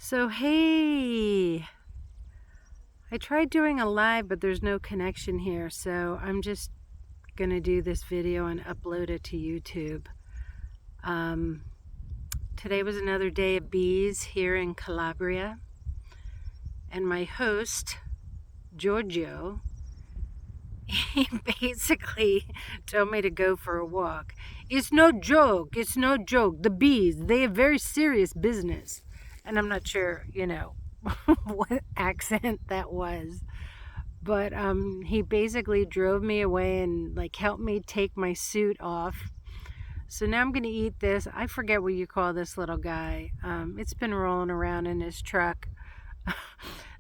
So, hey, I tried doing a live, but there's no connection here. So I'm just going to do this video and upload it to YouTube. Um, Today was another day of bees here in Calabria. And my host, Giorgio, he basically told me to go for a walk. It's no joke. It's no joke. The bees, they have very serious business. And I'm not sure, what accent that was. But he basically drove me away and helped me take my suit off. So now I'm going to eat this. I forget what you call this little guy. It's been rolling around in his truck.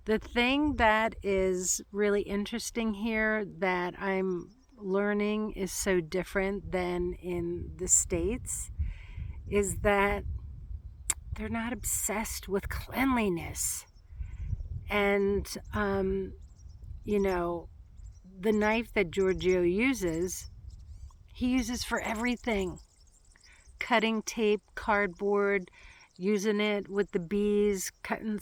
The thing that is really interesting here that I'm learning is so different than in the States is that they're not obsessed with cleanliness. And, the knife that Giorgio uses, he uses for everything. Cutting tape, cardboard, using it with the bees, cutting,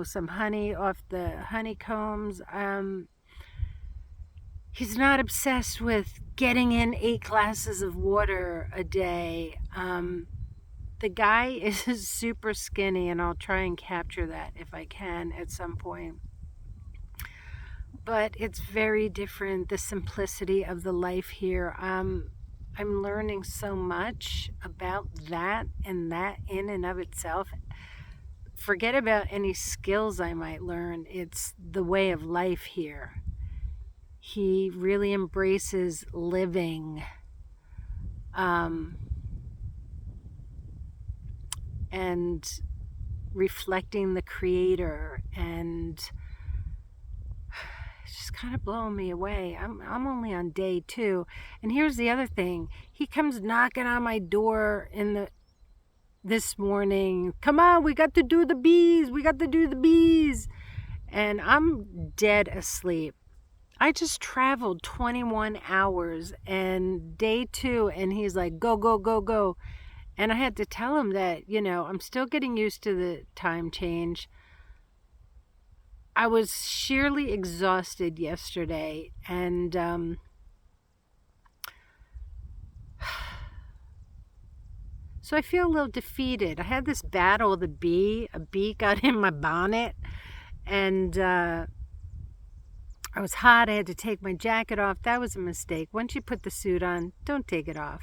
some honey off the honeycombs. He's not obsessed with getting in 8 glasses of water a day. The guy is super skinny, and I'll try and capture that if I can at some point. But it's very different, the simplicity of the life here. I'm learning so much about that, and that in and of itself. Forget about any skills I might learn. It's the way of life here. He really embraces living. And reflecting the Creator, and it's just kind of blowing me away. I'm only on day 2, and here's the other thing. He comes knocking on my door this morning. Come on, we got to do the bees. We got to do the bees. And I'm dead asleep. I just traveled 21 hours and day 2, and he's like, go, go, go, go. And I had to tell him that, I'm still getting used to the time change. I was sheerly exhausted yesterday, and so I feel a little defeated. I had this battle with a bee. A bee got in my bonnet, and I was hot. I had to take my jacket off. That was a mistake. Once you put the suit on, don't take it off.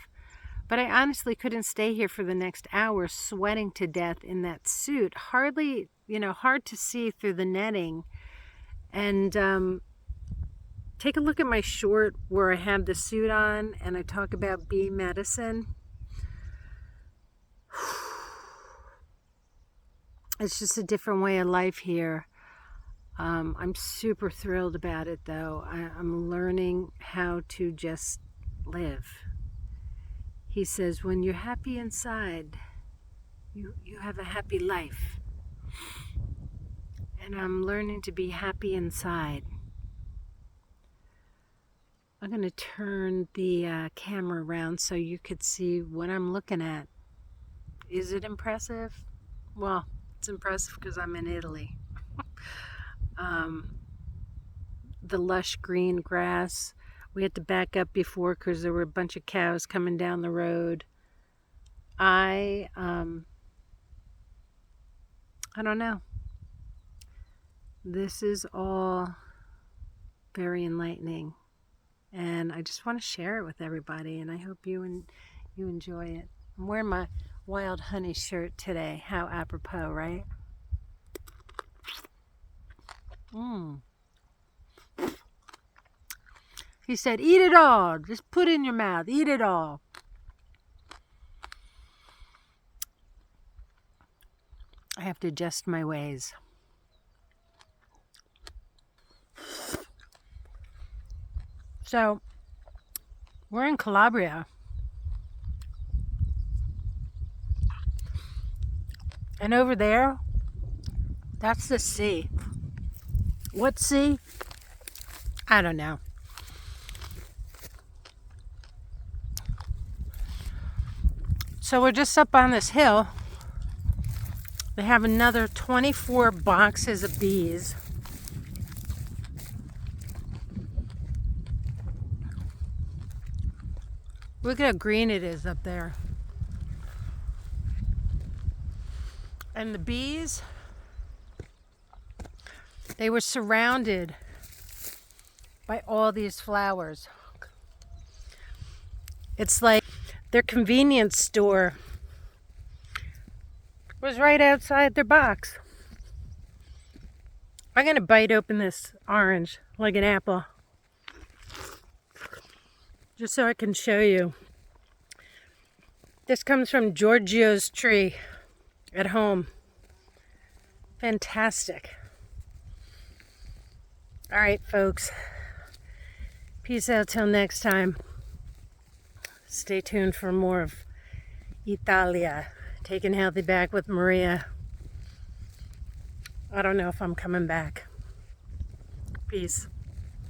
But I honestly couldn't stay here for the next hour sweating to death in that suit. Hardly, hard to see through the netting. And take a look at my short where I have the suit on and I talk about bee medicine. It's just a different way of life here. I'm super thrilled about it, though. I'm learning how to just live. He says, when you're happy inside, you have a happy life. And I'm learning to be happy inside. I'm going to turn the camera around so you could see what I'm looking at. Is it impressive? Well, it's impressive because I'm in Italy. The lush green grass. We had to back up before because there were a bunch of cows coming down the road. I don't know. This is all very enlightening, and I just want to share it with everybody, and I hope you enjoy it. I'm wearing my wild honey shirt today. How apropos, right? He said, eat it all. Just put it in your mouth. Eat it all. I have to adjust my ways. So, we're in Calabria. And over there, that's the sea. What sea? I don't know. So we're just up on this hill, They have another 24 boxes of bees. Look at how green it is up there. And the bees, they were surrounded by all these flowers. It's like their convenience store was right outside their box. I'm gonna bite open this orange like an apple, just so I can show you. This comes from Giorgio's tree at home. Fantastic. All right, folks. Peace out till next time. Stay tuned for more of Italia. Taking Healthy back with Maria. I don't know if I'm coming back. Peace.